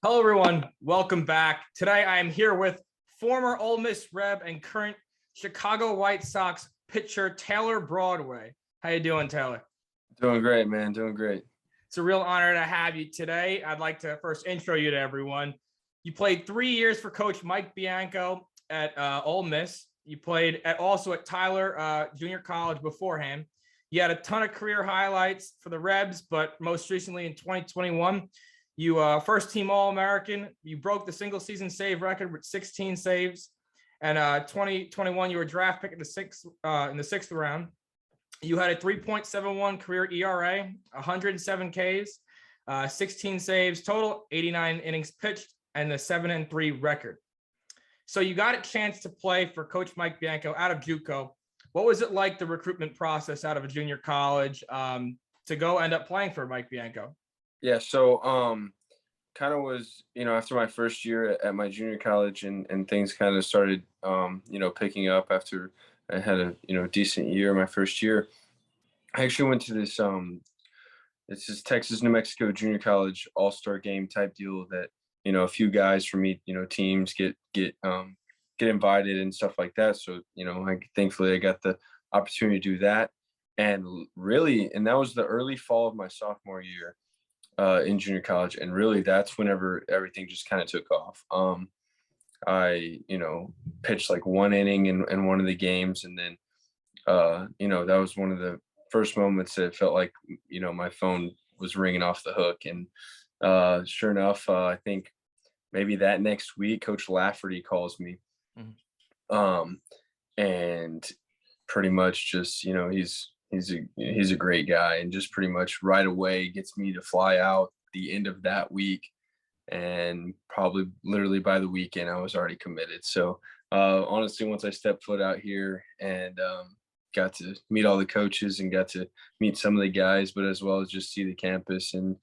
Hello, everyone. Welcome back. Today, I am here with former Ole Miss Reb and current Chicago White Sox pitcher Taylor Broadway. How you doing, Taylor? Doing great, man. Doing great. It's a real honor to have you today. I'd like to first intro you to everyone. You played 3 years for Coach Mike Bianco at Ole Miss. You played also at Tyler Junior College beforehand. You had a ton of career highlights for the Rebs, but most recently in 2021, you first team All-American. You broke the single season save record with 16 saves. And 2021, you were a draft pick in the sixth round. You had a 3.71 career ERA, 107 Ks, 16 saves total, 89 innings pitched, and the 7-3 record. So you got a chance to play for Coach Mike Bianco out of JUCO. What was it like, the recruitment process out of a junior college to go end up playing for Mike Bianco? Yeah, so kind of was, after my first year at my junior college and things kind of started, picking up after I had a, decent year my first year. I actually went to this, it's this Texas, New Mexico junior college all-star game type deal that, a few guys from each, teams get invited and stuff like that. So, thankfully I got the opportunity to do that. And that was the early fall of my sophomore year in junior college. And really that's whenever everything just kind of took off. I, pitched like one inning in one of the games. And then, that was one of the first moments that it felt like, my phone was ringing off the hook. And sure enough, I think maybe that next week, Coach Lafferty calls me. Mm-hmm. And pretty much just, he's a great guy, and just pretty much right away gets me to fly out the end of that week. And probably literally by the weekend, I was already committed. So honestly, once I stepped foot out here and got to meet all the coaches and got to meet some of the guys, but as well as just see the campus and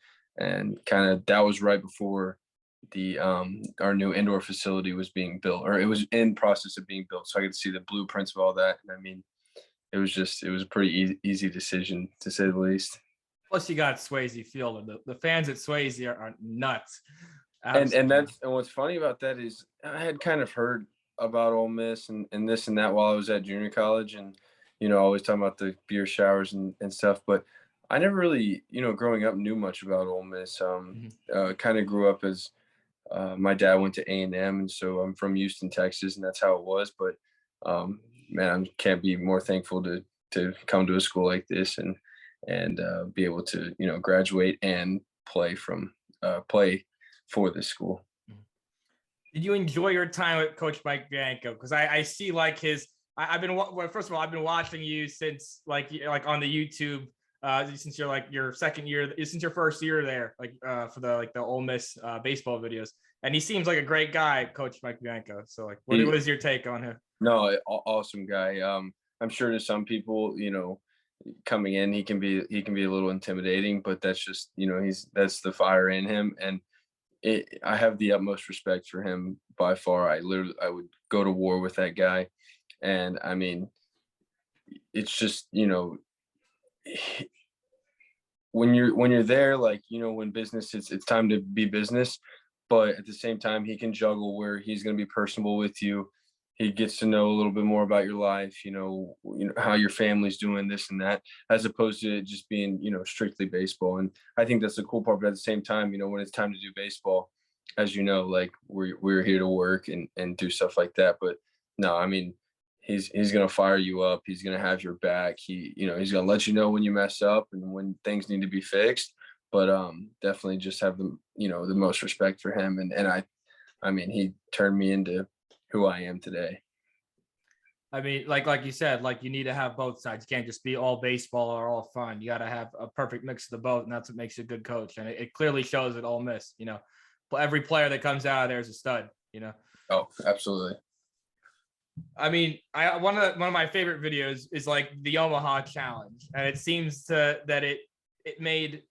kind of, that was right before the our new indoor facility was being built, or it was in process of being built. So I could see the blueprints of all that. And I mean, it was a pretty easy decision, to say the least. Plus, you got Swayze Field, and the fans at Swayze are nuts. And what's funny about that is I had kind of heard about Ole Miss and this and that while I was at junior college, and always talking about the beer showers and stuff, but I never really, growing up, knew much about Ole Miss. Kind of grew up as my dad went to A&M, and so I'm from Houston, Texas, and that's how it was. But man, I can't be more thankful to come to a school like this and be able to, graduate and play for this school. Did you enjoy your time with Coach Mike Bianco? Because I see like I've been watching you since like on the YouTube since you're like your second year, since your first year there, like for the Ole Miss baseball videos, and he seems like a great guy, Coach Mike Bianco. So like, what is your take on him? No, awesome guy. I'm sure to some people, coming in, he can be a little intimidating, but that's just, that's the fire in him. And I have the utmost respect for him by far. I would go to war with that guy. And I mean, it's just, when you're there, like, when business, it's time to be business, but at the same time, he can juggle where he's going to be personable with you. He gets to know a little bit more about your life, how your family's doing, this and that, as opposed to it just being, strictly baseball. And I think that's the cool part. But at the same time, when it's time to do baseball, as like we're here to work and do stuff like that. But no, I mean, he's going to fire you up. He's going to have your back. He's going to let you know when you mess up and when things need to be fixed. But definitely just have the most respect for him. And I mean, he turned me into who I am today. I mean, like you said, like you need to have both sides. You can't just be all baseball or all fun. You got to have a perfect mix of the both, and that's what makes you a good coach. And it clearly shows at Ole Miss. Every player that comes out of there is a stud. Oh, absolutely. I mean, one of my favorite videos is like the Omaha challenge, and it seems that it made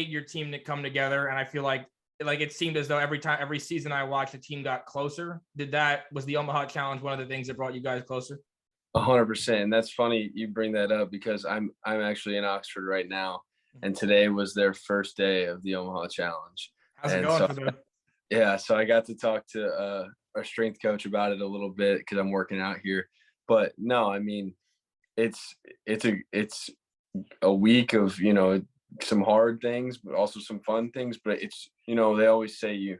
your team to come together, and I feel like it seemed as though every season I watched, the team got closer. Was the Omaha challenge one of the things that brought you guys closer? 100%. And that's funny you bring that up, because I'm actually in Oxford right now, and today was their first day of the Omaha challenge. How's it And going so for them? yeah, so I got to talk to our strength coach about it a little bit because I'm working out here. But no, I mean, it's it's a week of some hard things, but also some fun things. But it's they always say you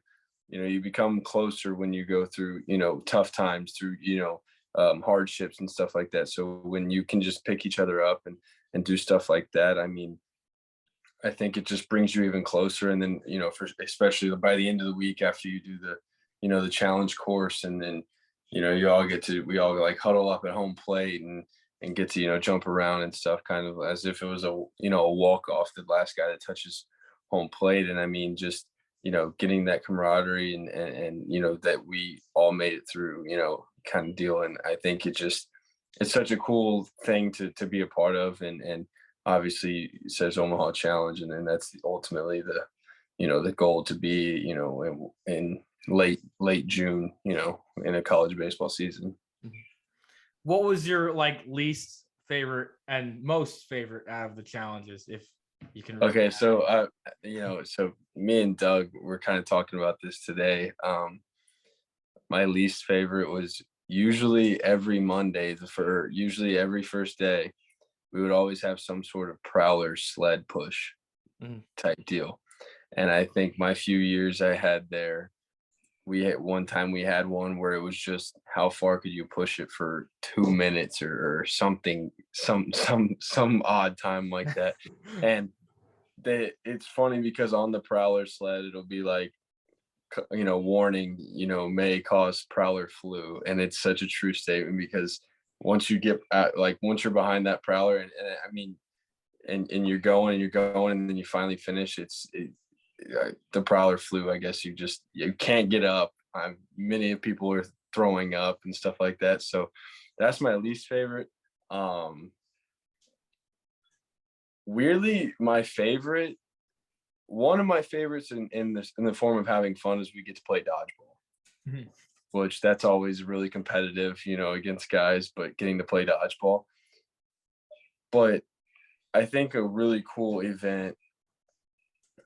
become closer when you go through tough times, through hardships and stuff like that. So when you can just pick each other up and do stuff like that, I mean, I think it just brings you even closer. And then, for especially by the end of the week after you do the challenge course, and then, we all like huddle up at home plate and get to, jump around and stuff, kind of as if it was a walk off, the last guy that touches home plate. And I mean, just, getting that camaraderie and that we all made it through, kind of deal. And I think it's such a cool thing to be a part of. And obviously it says Omaha Challenge, and then that's ultimately the goal to be, in late June, in a college baseball season. What was your least favorite and most favorite out of the challenges, if you can? Okay, so so me and Doug were kind of talking about this today. My least favorite was usually every Monday, usually every first day, we would always have some sort of prowler sled push type deal. And I think my few years I had there, we had one where it was just how far could you push it for 2 minutes or something, some odd time like that. And it's funny because on the prowler sled, it'll be like, warning, may cause prowler flu. And it's such a true statement, because once you get once you're behind that prowler, and I mean, and you're going and then you finally finish, the prowler flu, I guess you can't get up. Many people are throwing up and stuff like that. So that's my least favorite. Weirdly, one of my favorites in the form of having fun is we get to play dodgeball, which that's always really competitive, against guys, but getting to play dodgeball. But I think a really cool event,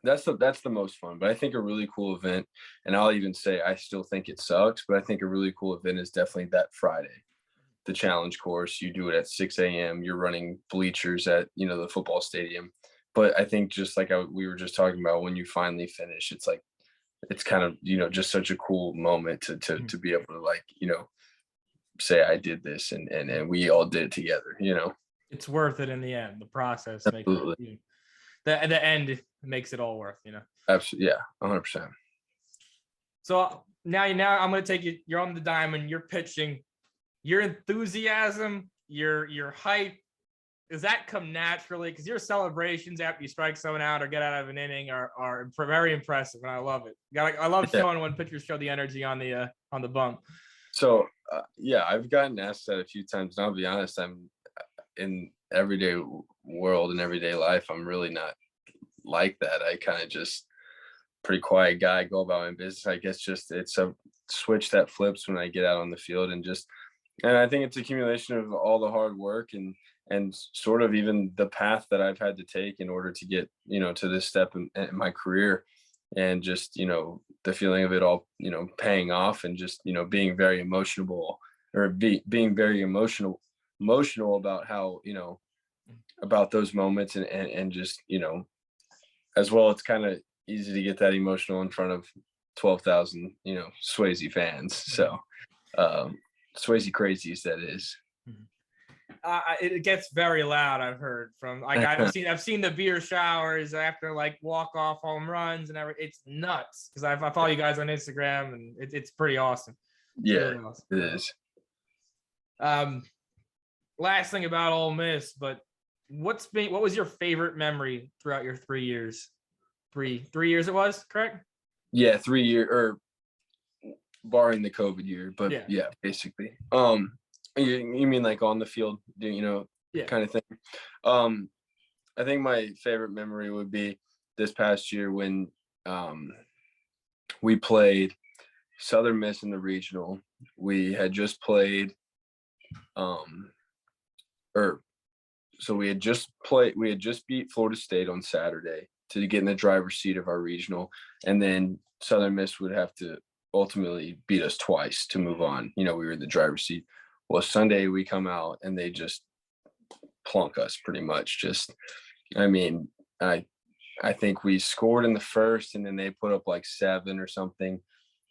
that's the most fun, but I think a really cool event, and I'll even say I still think it sucks, but I think a really cool event is definitely that Friday, the challenge course. You do it at 6 a.m. You're running bleachers at, the football stadium. But I think just like we were just talking about, when you finally finish, it's kind of, just such a cool moment to be able to say I did this and we all did it together, It's worth it in the end. The process Absolutely. makes it, the end makes it all worth, Absolutely. Yeah. 100%. So now I'm going to take you, you're on the diamond, you're pitching, your enthusiasm, your hype, does that come naturally? Because your celebrations after you strike someone out or get out of an inning are very impressive, and I love it. I love showing when pitchers show the energy on the bump. So yeah, I've gotten asked that a few times, and I'll be honest, I'm in everyday world and everyday life, I'm really not like that. I kind of just pretty quiet guy, go about my business. I guess just it's a switch that flips when I get out on the field, and I think it's accumulation of all the hard work and sort of even the path that I've had to take in order to get, to this step in my career, and just, the feeling of it all, paying off, and just, being very emotional, or being very emotional about how, about those moments, and just, as well, it's kind of easy to get that emotional in front of 12,000, Swayze fans. So, Swayze crazies, that is. It gets very loud. I've heard from I've seen the beer showers after walk off home runs and everything. It's nuts because I follow you guys on Instagram, and it's pretty awesome. It's really awesome. It is. Last thing about Ole Miss, but what was your favorite memory throughout your 3 years? Three years it was, correct? Yeah, 3 year, or barring the COVID year, but yeah basically. You mean like on the field, kind of thing. I think my favorite memory would be this past year when we played Southern Miss in the regional. We had just played we had just beat Florida State on Saturday to get in the driver's seat of our regional, and then Southern Miss would have to ultimately beat us twice to move on. We were in the driver's seat. Well, Sunday we come out and they just plunk us pretty much. I think we scored in the first and then they put up like 7 or something.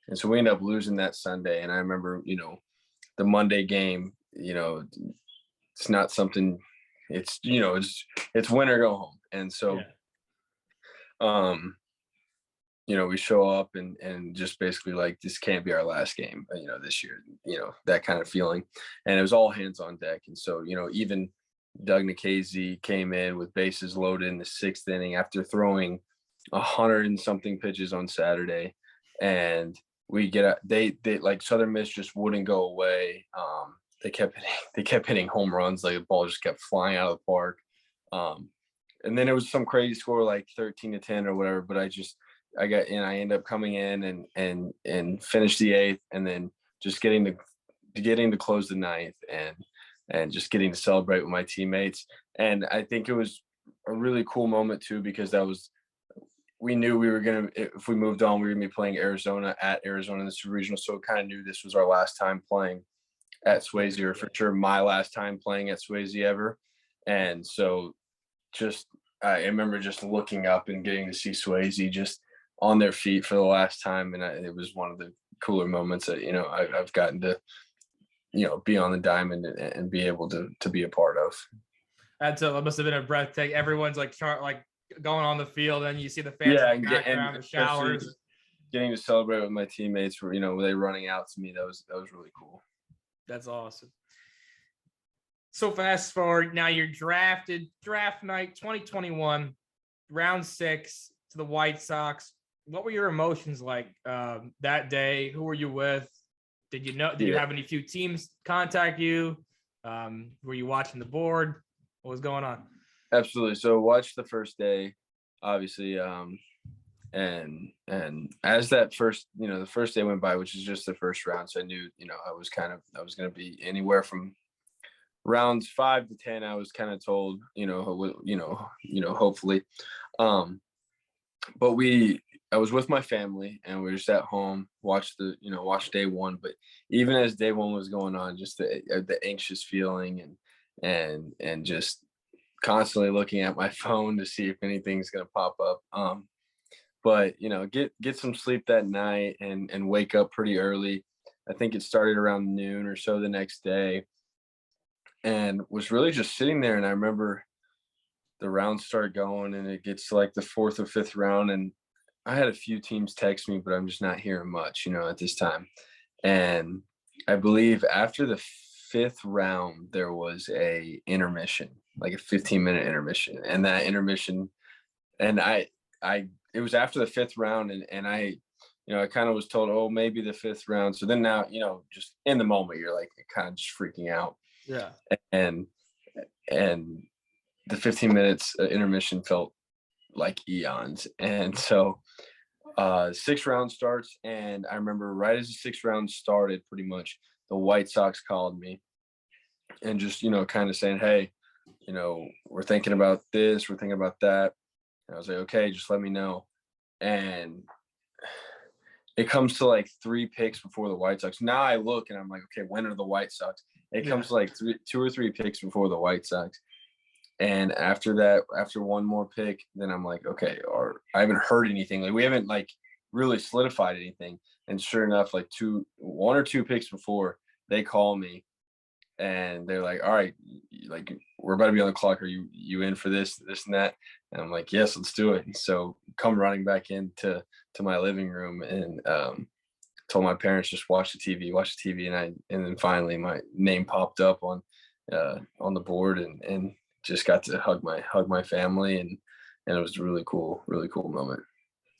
And so we ended up losing that Sunday. And I remember, the Monday game, it's not something, it's win or go home. And so, we show up and just basically like, this can't be our last game, this year, that kind of feeling. And it was all hands on deck. And so, even Doug Nikhazy came in with bases loaded in the 6th inning after throwing 100 and something pitches on Saturday. And we they like Southern Miss just wouldn't go away. They kept hitting home runs. Like the ball just kept flying out of the park. And then it was some crazy score, like 13-10 or whatever. But I ended up coming in and finished the 8th, and then just getting to close the 9th and just getting to celebrate with my teammates. And I think it was a really cool moment too, because we knew we were going to, if we moved on, we were going to be playing Arizona in the Super Regional. So kind of knew this was our last time playing at Swayze, or for sure my last time playing at Swayze ever. And so I remember just looking up and getting to see Swayze just on their feet for the last time. And it was one of the cooler moments that, I've gotten to, be on the diamond and be able to be a part of. That must have been a breathtaking. Everyone's like going on the field, and you see the fans in the background, the showers. Getting to celebrate with my teammates, were they running out to me. That was really cool. That's awesome. So fast forward, now you're drafted, draft night 2021, round 6 to the White Sox. What were your emotions like that day? Who were you with? Did you have any few teams contact you? Were you watching the board? What was going on? Absolutely. So watched the first day, obviously. And as that first, the first day went by, which is just the first round. So I knew, I was going to be anywhere from rounds 5 to 10. I was kind of told, hopefully. But I was with my family and we were just at home, watched day 1. But even as day 1 was going on, just the anxious feeling and just constantly looking at my phone to see if anything's going to pop up. But get some sleep that night and wake up pretty early. I think it started around noon or so the next day, and was really just sitting there. And I remember the rounds start going and it gets to like the 4th or 5th round, and I had a few teams text me, but I'm just not hearing much, at this time. And I believe after the 5th round, there was a intermission, like a 15-minute intermission. And that intermission, and it was after the 5th round, and I kind of was told, oh, maybe the 5th round. So then now, just in the moment, you're like kind of just freaking out. Yeah. And the 15 minutes intermission felt like eons. And so 6th round starts, and I remember right as the 6th round started, pretty much the White Sox called me and just, kind of saying, hey, we're thinking about this, we're thinking about that. And I was like, okay, just let me know. And it comes to like 3 picks before the White Sox. Now I look and I'm like, okay, when are the White Sox? It comes to like 2 or 3 picks before the White Sox. And after that, after one more pick, then I'm like, okay, or I haven't heard anything. Like we haven't like really solidified anything. And sure enough, like 1 or 2 picks before, they call me and they're like, all right, like we're about to be on the clock. Are you in for this and that? And I'm like, yes, let's do it. And so come running back into my living room and told my parents, just watch the TV. And then finally my name popped up on the board and just got to hug my family. And it was a really cool moment.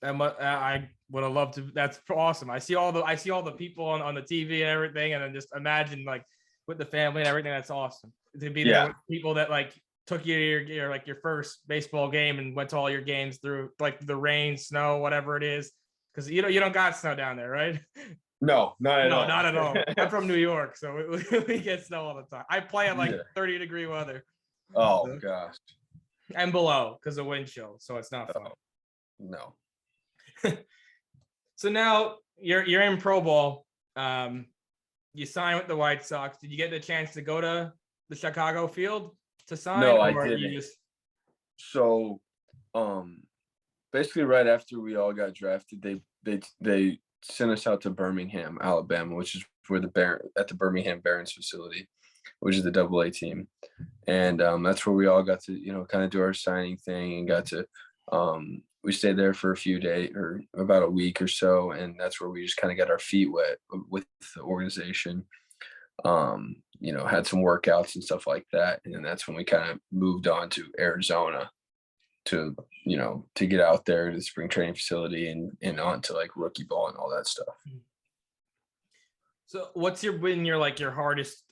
I would have loved to. That's awesome. I see all the people on the TV and everything, and then just imagine like with the family and everything. That's awesome to be there with people that like took you to your first baseball game and went to all your games through like the rain, snow, whatever it is. Because you don't got snow down there, right? No, not at all. No, not at all. I'm from New York, so we get snow all the time. I play in like 30-degree weather. Oh gosh. And below because of wind chill, so it's not fun. No. So now you're in pro ball. You signed with the White Sox. Did you get the chance to go to the Chicago field to sign? No, I or didn't. You just... So, basically right after we all got drafted, they sent us out to Birmingham, Alabama, which is where at the Birmingham Barons facility, which is the AA team. And that's where we all got to, kind of do our signing thing and got to, we stayed there for a few days or about a week or so. And that's where we just kind of got our feet wet with the organization, had some workouts and stuff like that. And then that's when we kind of moved on to Arizona to get out there to the spring training facility and on to like rookie ball and all that stuff. So what's been your hardest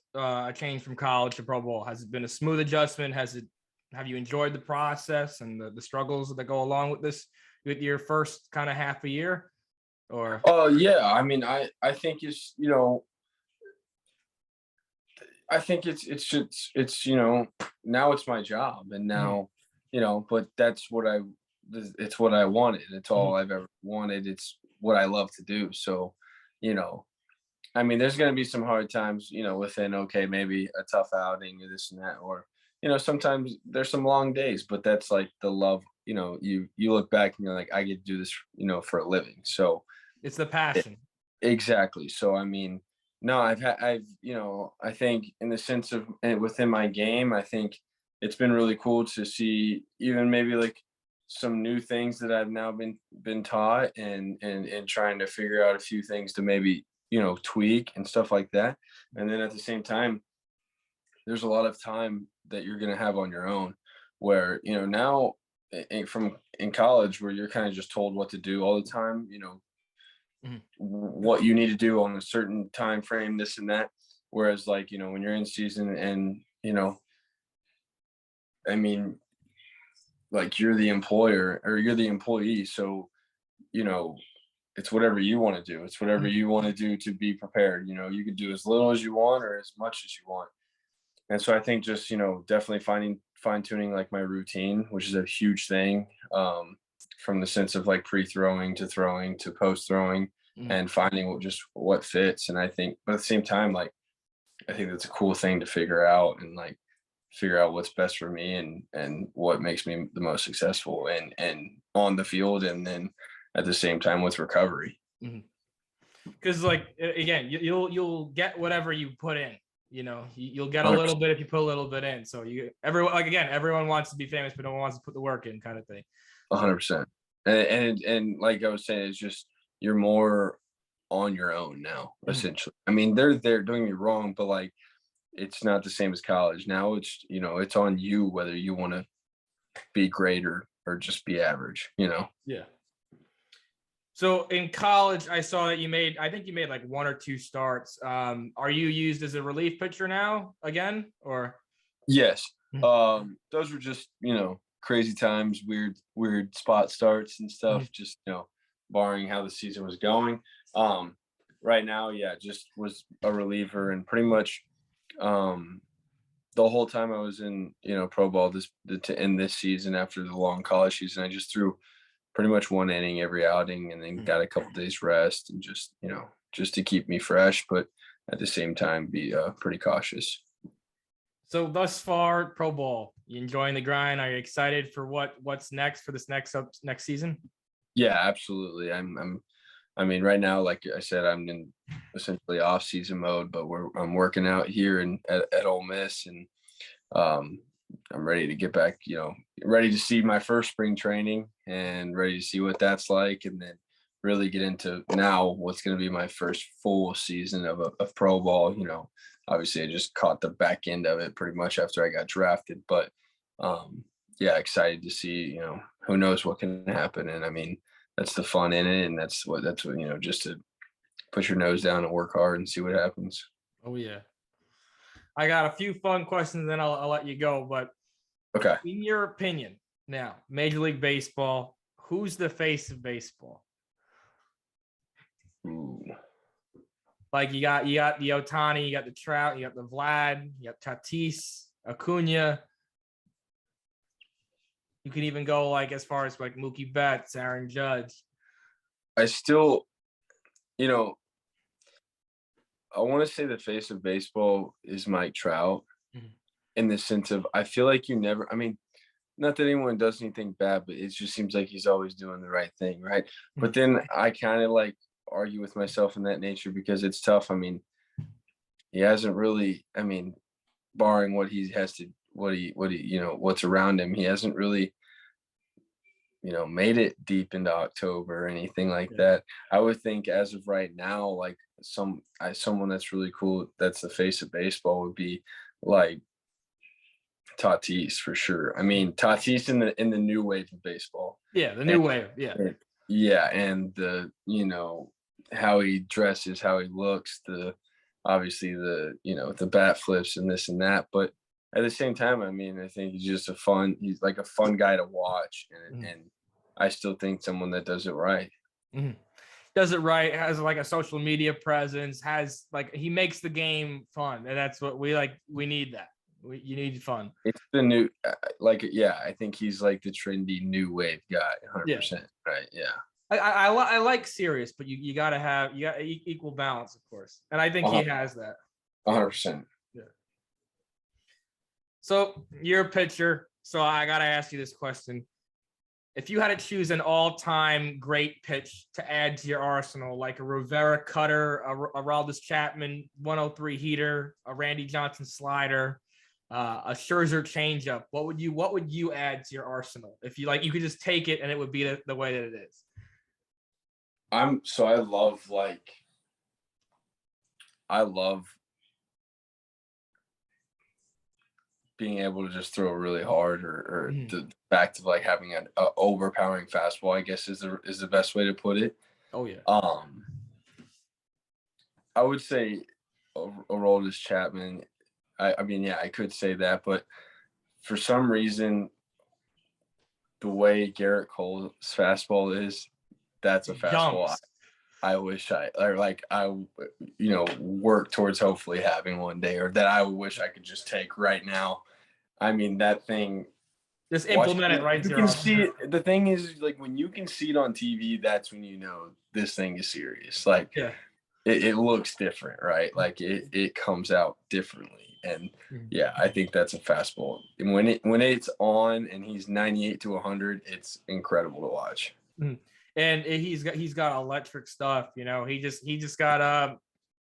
change from college to pro ball? Has it been a smooth adjustment? Have you enjoyed the process and the struggles that go along with this, with your first kind of half a year? Or yeah, I mean, I think it's I think it's now it's my job, and now but that's it's what I wanted. It's all I've ever wanted. It's what I love to do. So, I mean, there's going to be some hard times, within, okay, maybe a tough outing or this and that, or, sometimes there's some long days, but that's like the love, you look back and you're like, I get to do this, for a living. So it's the passion. Exactly. So, I mean, no, I think in the sense of within my game, I think it's been really cool to see even maybe like some new things that I've now been taught and trying to figure out a few things to maybe, tweak and stuff like that. And then at the same time, there's a lot of time that you're going to have on your own where, now in college where you're kind of just told what to do all the time, what you need to do on a certain time frame, this and that. Whereas like, when you're in season and, I mean, like you're the employer or you're the employee. So, it's whatever you want to do. It's whatever you want to do to be prepared. You could do as little as you want or as much as you want. And so I think just, definitely fine tuning like my routine, which is a huge thing, from the sense of like pre-throwing to post throwing and finding what fits. And I think, but at the same time, like, I think that's a cool thing to figure out and like figure out what's best for me and what makes me the most successful and on the field. And then at the same time with recovery. Because like, again, you'll get whatever you put in, you'll get a little bit if you put a little bit in. So everyone wants to be famous, but no one wants to put the work in, kind of thing. 100%. And like I was saying, it's just, you're more on your own now, essentially. I mean, they're doing me wrong, but like, it's not the same as college. Now it's, it's on you, whether you want to be great or just be average, Yeah. So in college, I saw that I think you made like one or two starts. Are you used as a relief pitcher now again, or? Yes. Those were just, crazy times, weird spot starts and stuff, just, barring how the season was going. Right now, yeah, just was a reliever and pretty much, the whole time I was in, pro ball to end this season after the long college season, I just threw pretty much one inning every outing and then got a couple days rest and just, just to keep me fresh, but at the same time be pretty cautious. So thus far, pro ball, you enjoying the grind? Are you excited for what's next for this next season? Yeah, absolutely. I mean, right now, like I said, I'm in essentially off season mode, but I'm working out here at Ole Miss, and I'm ready to get back, ready to see my first spring training and ready to see what that's like. And then really get into now what's going to be my first full season of pro ball. Obviously I just caught the back end of it pretty much after I got drafted, but yeah, excited to see, who knows what can happen. And I mean, that's the fun in it. And that's what, just to put your nose down and work hard and see what happens. Oh yeah. I got a few fun questions, then I'll let you go. But okay, in your opinion, now Major League Baseball, who's the face of baseball? Ooh. Like you got the Ohtani, you got the Trout, you got the Vlad, you got Tatis, Acuna. You can even go like as far as like Mookie Betts, Aaron Judge. I still you know, I want to say the face of baseball is Mike Trout, in the sense of I feel like you never. I mean, not that anyone does anything bad, but it just seems like he's always doing the right thing, right? But then I kind of like argue with myself in that nature because it's tough. I mean, he hasn't really. I mean, barring what he has to, what he, what's around him, he hasn't really, made it deep into October or anything like that. I would think as of right now, like someone that's really cool, that's the face of baseball, would be like Tatis for sure. I mean, Tatis in the new wave of baseball. Yeah, the new wave. Yeah. Yeah, and how he dresses, how he looks, obviously the bat flips and this and that, but at the same time, I mean, I think he's like a fun guy to watch, and I still think someone that does it right. Does it right, has like a social media presence, has like, he makes the game fun, and that's what we like. We need that. You need fun. It's the new, I think he's like the trendy new wave guy, 100%. Right? Yeah. I like serious, but you got to have equal balance, of course, and I think he has that. 100%. Yeah. So you're a pitcher, so I got to ask you this question: if you had to choose an all-time great pitch to add to your arsenal, like a Rivera cutter, a Aroldis Chapman 103 heater, a Randy Johnson slider, a Scherzer changeup, what would you add to your arsenal? If you like, you could just take it and it would be the way that it is. I love being able to just throw really hard, or the fact of like having an overpowering fastball, I guess is the best way to put it. Oh yeah. I would say Aroldis Chapman. I mean, yeah, I could say that, but for some reason, the way Garrett Cole's fastball is, that's a fastball I wish I work towards hopefully having one day, or that I wish I could just take right now. I mean, that thing. Just implement it right. You can see it. The thing is, like, when you can see it on TV, that's when you know this thing is serious. Like, it looks different, right? Like it comes out differently. And yeah, I think that's a fastball. And when it's on and he's 98 to 100, it's incredible to watch. And he's got electric stuff. He just got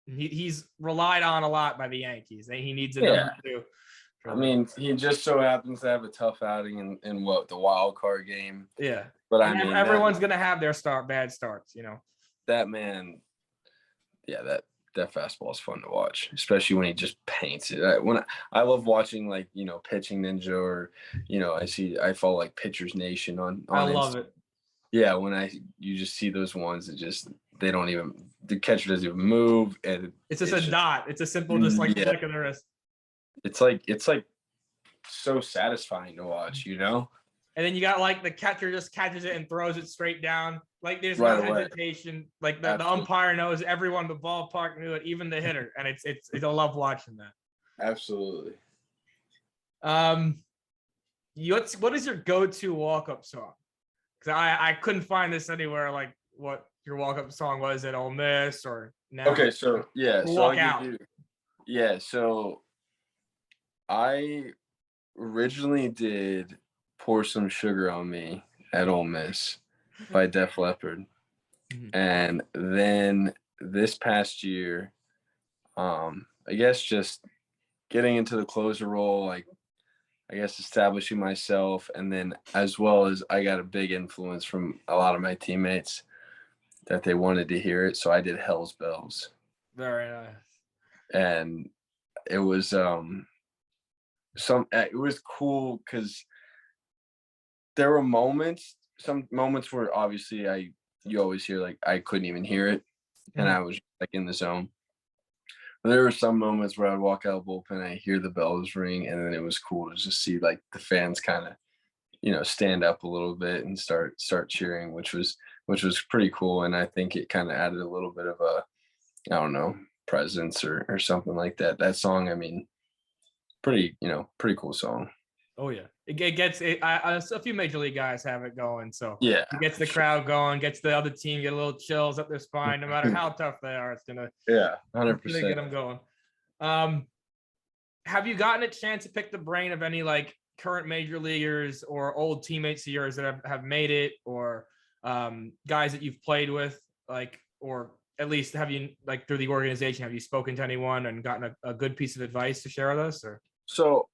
he's relied on a lot by the Yankees. He needs a number two. I mean, he just so happens to have a tough outing in the wild card game. Yeah, but I mean, everyone's gonna have their bad starts. That man. Yeah, that fastball is fun to watch, especially when he just paints it. I love watching, like, Pitching Ninja, or I follow like Pitchers Nation on I love it. Yeah, you just see those ones that the catcher doesn't even move, and it's just a dot. It's a simple, just like flick of the wrist. It's like so satisfying to watch, And then you got like the catcher just catches it and throws it straight down. Like there's right no away. Hesitation. Like the umpire knows, everyone in the ballpark knew it, even the hitter. And it's I love watching that. Absolutely. What is your go-to walk-up song? Because I couldn't find this anywhere, like what your walk-up song was at Ole Miss or now. Okay, so yeah, so walk out. So I originally did Pour Some Sugar on Me at Ole Miss by Def Leppard. And then this past year, I guess just getting into the closer role, like, I guess establishing myself, and then as well as I got a big influence from a lot of my teammates that they wanted to hear it. So I did Hell's Bells. Very nice. And it was it was cool because there were some moments where obviously you always hear, like, I couldn't even hear it, and I was like in the zone. But there were some moments where I'd walk out of the bullpen, I hear the bells ring, and then it was cool to just see, like, the fans kind of stand up a little bit and start cheering, which was pretty cool. And I think it kind of added a little bit of a, I don't know, presence or something like that. That song, I mean, pretty cool song. Oh yeah, it gets it. A few major league guys have it going, so Yeah, it gets the crowd going, gets the other team get a little chills up their spine. No matter how tough they are, it's gonna 100%. get them going. Have you gotten a chance to pick the brain of any like current major leaguers or old teammates of yours that have made it, or guys that you've played with, like, or at least have you, like, through the organization, have you spoken to anyone and gotten a good piece of advice to share with us? Or So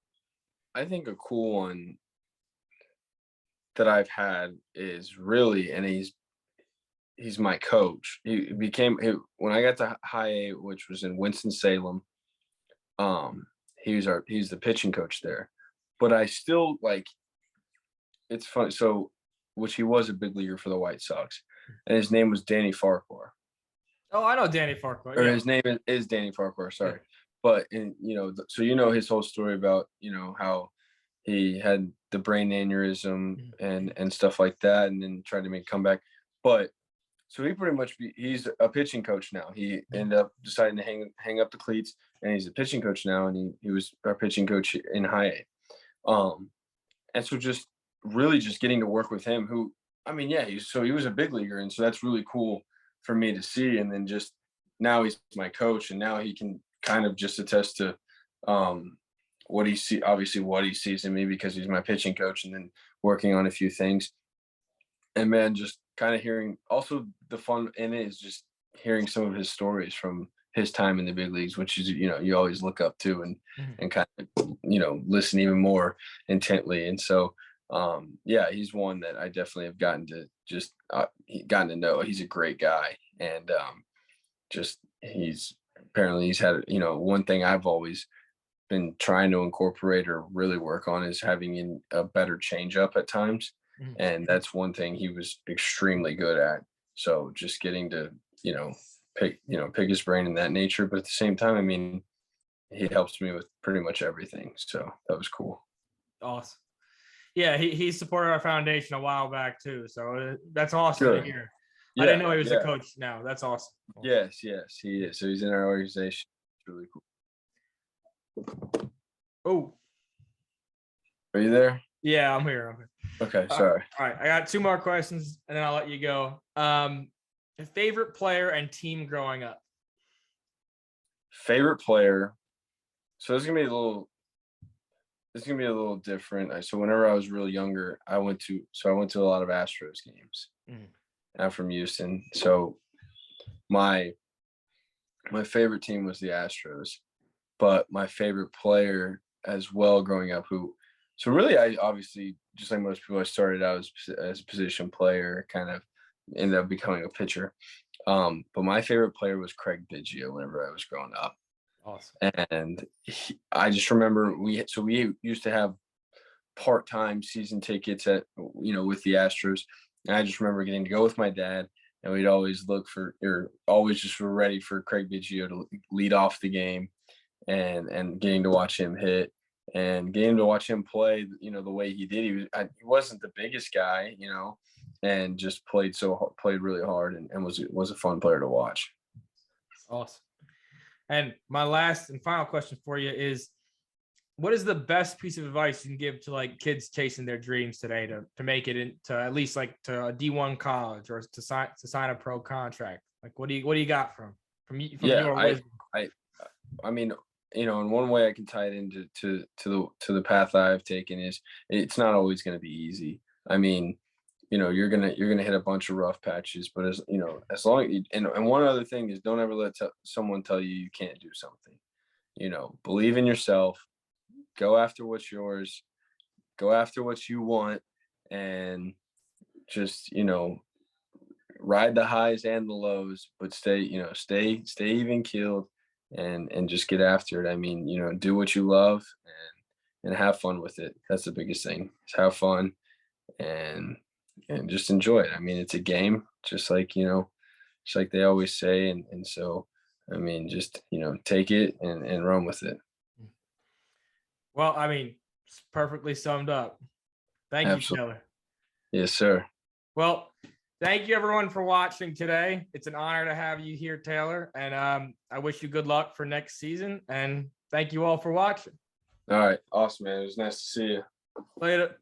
I think a cool one that I've had is really, and he's my coach. When I got to high A, which was in Winston-Salem, he's the pitching coach there. But I still like, it's fun. So, which he was a big leaguer for the White Sox, and his name was Danny Farquhar. oh, I know Danny Farquhar. Or Yeah. his name is Danny Farquhar. Sorry. Yeah. But so his whole story about how he had the brain aneurysm and stuff like that, and then tried to make a comeback. But so he's a pitching coach now. He ended up deciding to hang up the cleats, and he's a pitching coach now, and he was our pitching coach in high A. And so just really just getting to work with him, who, I mean, yeah, he was a big leaguer, and so that's really cool for me to see. And then just now he's my coach, and now he can kind of just attest to what he sees in me, because he's my pitching coach, and then working on a few things. And man, just kind of hearing, also the fun in it is just hearing some of his stories from his time in the big leagues, which is, you always look up to and kind of, listen even more intently. And so, he's one that I definitely have gotten to know. He's a great guy. And he's had, one thing I've always been trying to incorporate or really work on is having a better changeup at times. And that's one thing he was extremely good at. So just getting to, pick his brain in that nature. But at the same time, I mean, he helps me with pretty much everything. So that was cool. Awesome. Yeah, he supported our foundation a while back too. So that's awesome to hear. I didn't know he was a coach now. That's awesome. Yes, he is. So he's in our organization. It's really cool. Oh. Are you there? Yeah, I'm here. Okay, sorry. All right, I got two more questions, and then I'll let you go. Favorite player and team growing up? Favorite player. So this is gonna be a little different. So whenever I was real younger, I went to a lot of Astros games. I'm from Houston, so my favorite team was the Astros, but my favorite player as well growing up, so really, I obviously, just like most people, I started out as a position player, kind of ended up becoming a pitcher. But my favorite player was Craig Biggio whenever I was growing up. Awesome. And I just remember we used to have part-time season tickets with the Astros. And I just remember getting to go with my dad, and we'd always just were ready for Craig Biggio to lead off the game, and getting to watch him hit. And getting to watch him play, the way he did. He wasn't the biggest guy, and just played really hard, and was a fun player to watch. Awesome. And my last and final question for you is, what is the best piece of advice you can give to like kids chasing their dreams today to make it into at least like to a D1 college, or to sign a pro contract? Like, what do you got from your wisdom? I mean, in one way I can tie it into the path I've taken is, it's not always going to be easy. I mean, you're gonna hit a bunch of rough patches, but as long and one other thing is, don't ever let someone tell you can't do something. Believe in yourself, go after what's yours, go after what you want, and just ride the highs and the lows, but stay even keeled. And just get after it. I mean, do what you love and have fun with it. That's the biggest thing. Is have fun and just enjoy it. I mean, it's a game, just like they always say. And so, I mean, just take it and run with it. Well, I mean, it's perfectly summed up. Thank you, Taylor. Yes, sir. Well, thank you everyone for watching today. It's an honor to have you here, Taylor. And I wish you good luck for next season. And thank you all for watching. All right. Awesome, man. It was nice to see you. Later.